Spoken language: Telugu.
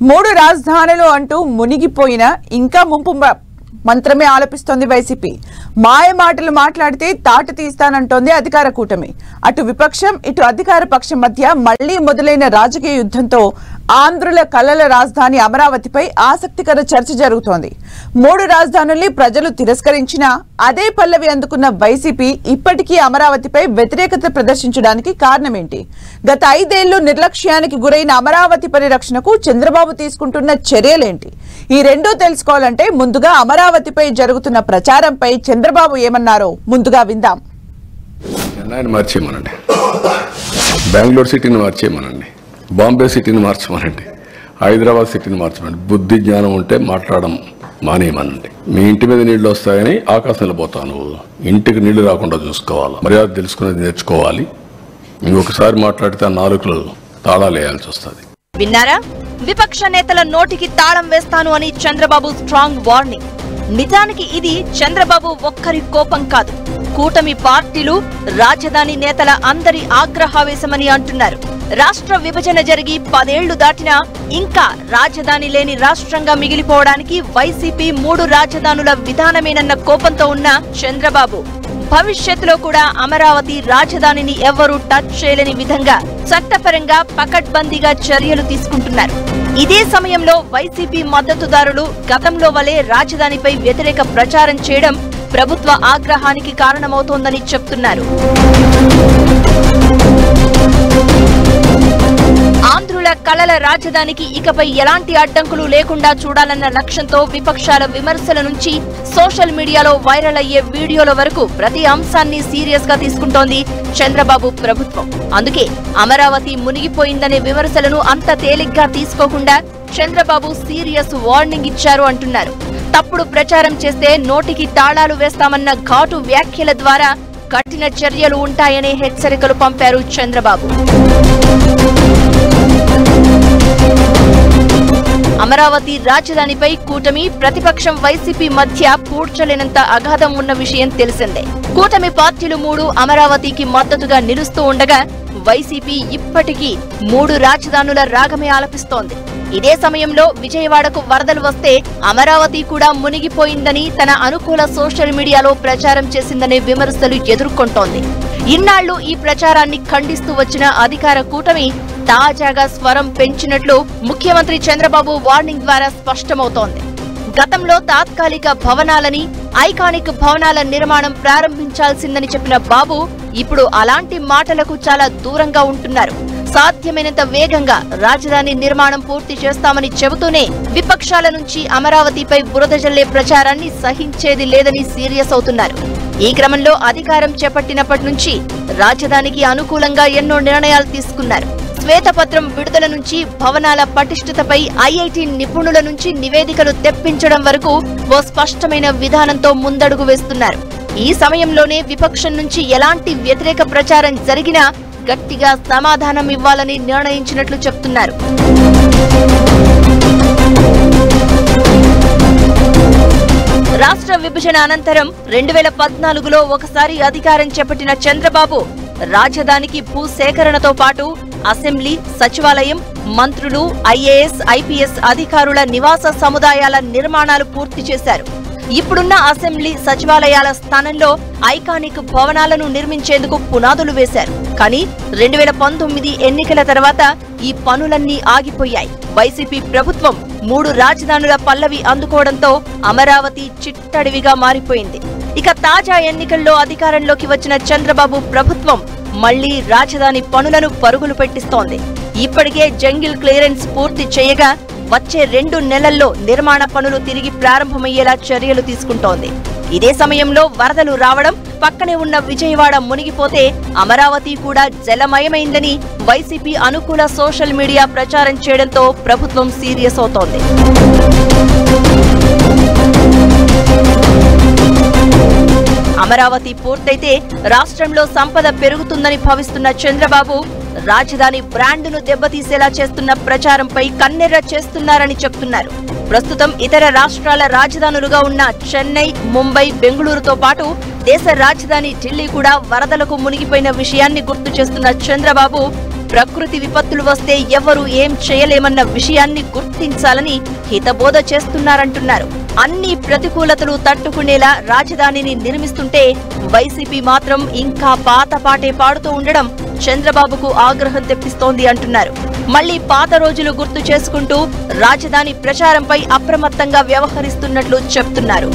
మూడు రాజధానులు అంటూ మునిగిపోయిన ఇంకా ముంపు మంత్రమే ఆలపిస్తోంది వైసీపీ. మాయ మాటలు మాట్లాడితే తాట తీస్తానంటోంది అధికార కూటమి. అటు విపక్షం ఇటు అధికార పక్షం మధ్య మళ్లీ మొదలైన రాజకీయ యుద్ధంతో ఆంధ్రుల కలల రాజధాని అమరావతిపై ఆసక్తికర చర్చ జరుగుతోంది. మూడు రాజధానుల్ని ప్రజలు తిరస్కరించినా అదే పల్లవి అందుకున్న వైసీపీ ఇప్పటికీ అమరావతిపై వ్యతిరేకత ప్రదర్శించడానికి కారణమేంటి? గత 5 ఏళ్లు నిర్లక్ష్యానికి గురైన అమరావతి పరిరక్షణకు చంద్రబాబు తీసుకుంటున్న చర్యలేంటి? ఈ రెండూ తెలుసుకోవాలంటే ముందుగా అమరావతిపై జరుగుతున్న ప్రచారంపై చంద్రబాబు ఏమన్నారో ముందుగా విందాం. మార్చేయమనండి, బెంగళూరు సిటీని మార్చేయమనండి, బాంబే సిటీని మార్చమనండి, హైదరాబాద్ సిటీని మార్చమనండి. బుద్ధి జ్ఞానం ఉంటే మాట్లాడడం మానేయమనండి. మీ ఇంటి మీద నీళ్లు వస్తాయని ఆకాశంలో పోతాను, ఇంటికి నీళ్లు రాకుండా చూసుకోవాలి. మర్యాద తెలుసుకునేది నేర్చుకోవాలి. ఇంకొకసారి మాట్లాడితే ఆ నాలుకలు తాళాలు వేయాల్సి వస్తుంది. విన్నారా? విపక్ష నేతల నోటికి తాళం వేస్తాను అని చంద్రబాబు స్ట్రాంగ్ వార్నింగ్. నిజానికి ఇది చంద్రబాబు ఒక్కరి కోపం కాదు, కూటమి పార్టీలు రాజధాని నేతల అందరి ఆగ్రహావేశమని అంటున్నారు. రాష్ట్ర విభజన జరిగి 10 ఏళ్లు దాటినా ఇంకా రాజధాని లేని రాష్ట్రంగా మిగిలిపోవడానికి వైసీపీ 3 రాజధానుల విధానమేనన్న కోపంతో ఉన్న చంద్రబాబు భవిష్యత్తులో కూడా అమరావతి రాజధానిని ఎవ్వరూ టచ్ చేయలేని విధంగా చట్టపరంగా పకడ్బందీగా చర్యలు తీసుకుంటున్నారు. ఇదే సమయంలో వైసీపీ మద్దతుదారులు గతంలో వలె రాజధానిపై వ్యతిరేక ప్రచారం చేయడం ప్రభుత్వ ఆగ్రహానికి కారణమవుతోందని చెప్తున్నారు. ఆంధ్రుల కలల రాజధానికి ఇకపై ఎలాంటి అడ్డంకులు లేకుండా చూడాలన్న లక్ష్యంతో విపక్షాల విమర్శల నుంచి సోషల్ మీడియాలో వైరల్ అయ్యే వీడియోల వరకు ప్రతి అంశాన్ని సీరియస్ గా తీసుకుంటోంది చంద్రబాబు ప్రభుత్వం. అందుకే అమరావతి మునిగిపోయిందనే విమర్శలను అంత తేలిగ్గా తీసుకోకుండా చంద్రబాబు సీరియస్ వార్నింగ్ ఇచ్చారు అంటున్నారు. తప్పుడు ప్రచారం చేస్తే నోటికి తాళాలు వేస్తామన్న ఘాటు వ్యాఖ్యల ద్వారా కఠిన చర్యలు ఉంటాయనే హెచ్చరికలు పంపారు చంద్రబాబు. అమరావతి రాజధానిపై కూటమి ప్రతిపక్షం వైసీపీ మధ్య పూడ్చలేనంత అగాధం ఉన్న విషయం తెలిసిందే. కూటమి పార్టీలు 3 అమరావతికి మద్దతుగా నిలుస్తూ ఉండగా వైసీపీ ఇప్పటికీ 3 రాజధానుల రాగమే ఆలపిస్తోంది. ఇదే సమయంలో విజయవాడకు వరదలు వస్తే అమరావతి కూడా మునిగిపోయిందని తన అనుకూల సోషల్ మీడియాలో ప్రచారం చేసిందనే విమర్శలు ఎదుర్కొంటోంది. ఇన్నాళ్లు ఈ ప్రచారాన్ని ఖండిస్తూ వచ్చిన అధికార కూటమి తాజాగా స్వరం పెంచినట్లు ముఖ్యమంత్రి చంద్రబాబు వార్నింగ్ ద్వారా స్పష్టమవుతోంది. గతంలో తాత్కాలిక భవనాలని, ఐకానిక్ భవనాల నిర్మాణం ప్రారంభించాల్సిందని చెప్పిన బాబు ఇప్పుడు అలాంటి మాటలకు చాలా దూరంగా ఉంటున్నారు. సాధ్యమైనంత వేగంగా రాజధాని నిర్మాణం పూర్తి చేస్తామని చెబుతూనే విపక్షాల నుంచి అమరావతిపై బురద జల్లే ప్రచారాన్ని సహించేది లేదని సీరియస్ అవుతున్నారు. ఈ క్రమంలో అధికారం చేపట్టినప్పటి నుంచి రాజధానికి అనుకూలంగా ఎన్నో నిర్ణయాలు తీసుకున్నారు. శ్వేతపత్రం విడుదల నుంచి భవనాల పటిష్టతపై ఐఐటి నిపుణుల నుంచి నివేదికలు తెప్పించడం వరకు ఓ స్పష్టమైన విధానంతో ముందడుగు వేస్తున్నారు. ఈ సమయంలోనే విపక్షం నుంచి ఎలాంటి వ్యతిరేక ప్రచారం జరిగినా గట్టిగా సమాధానం ఇవ్వాలని నిర్ణయించినట్లు చెప్తున్నారు. రాష్ట్ర విభజన అనంతరం 2014లో ఒకసారి అధికారం చేపట్టిన చంద్రబాబు రాజధానికి భూసేకరణతో పాటు అసెంబ్లీ, సచివాలయం, మంత్రులు, ఐఏఎస్, ఐపీఎస్ అధికారుల నివాస సముదాయాల నిర్మాణాలు పూర్తి చేశారు. ఇప్పుడున్న అసెంబ్లీ, సచివాలయాల స్థానంలో ఐకానిక్ భవనాలను నిర్మించేందుకు పునాదులు వేశారు. కానీ 2019 ఎన్నికల తర్వాత ఈ పనులన్నీ ఆగిపోయాయి. వైసీపీ ప్రభుత్వం 3 రాజధానుల పల్లవి అందుకోవడంతో అమరావతి చిట్టడివిగా మారిపోయింది. ఇక తాజా ఎన్నికల్లో అధికారంలోకి వచ్చిన చంద్రబాబు ప్రభుత్వం మళ్లీ రాజధాని పనులను పరుగులు పెట్టిస్తోంది. ఇప్పటికే జంగిల్ క్లియరెన్స్ పూర్తి చేయగా వచ్చే 2 నెలల్లో నిర్మాణ పనులు తిరిగి ప్రారంభమయ్యేలా చర్యలు తీసుకుంటోంది. ఇదే సమయంలో వరదలు రావడం, పక్కనే ఉన్న విజయవాడ మునిగిపోతే అమరావతి కూడా జలమయమైందని వైసీపీ అనుకూల సోషల్ మీడియా ప్రచారం చేయడంతో ప్రభుత్వం సీరియస్ అవుతోంది. అమరావతి పూర్తయితే రాష్ట్రంలో సంపద పెరుగుతుందని భావిస్తున్న చంద్రబాబు రాజధాని బ్రాండును దెబ్బతీసేలా చేస్తున్న ప్రచారంపై కన్నెర్ర చేస్తున్నారని చెప్తున్నారు. ప్రస్తుతం ఇతర రాష్ట్రాల రాజధానులుగా ఉన్న చెన్నై, ముంబై, బెంగళూరుతో పాటు దేశ రాజధాని ఢిల్లీ కూడా వరదలకు మునిగిపోయిన విషయాన్ని గుర్తు చేస్తున్న చంద్రబాబు ప్రకృతి విపత్తులు వస్తే ఎవరు ఏం చేయలేమన్న విషయాన్ని గుర్తించాలని హితబోధ చేస్తున్నారంటున్నారు. అన్ని ప్రతికూలతలు తట్టుకునేలా రాజధానిని నిర్మిస్తుంటే వైసీపీ మాత్రం ఇంకా పాత పాటే పాడుతూ ఉండడం చంద్రబాబుకు ఆగ్రహం తెప్పిస్తోంది అంటున్నారు. మళ్లీ పాత రోజులు గుర్తు చేసుకుంటూ రాజధాని ప్రచారంపై అప్రమత్తంగా వ్యవహరిస్తున్నట్లు చెప్తున్నారు.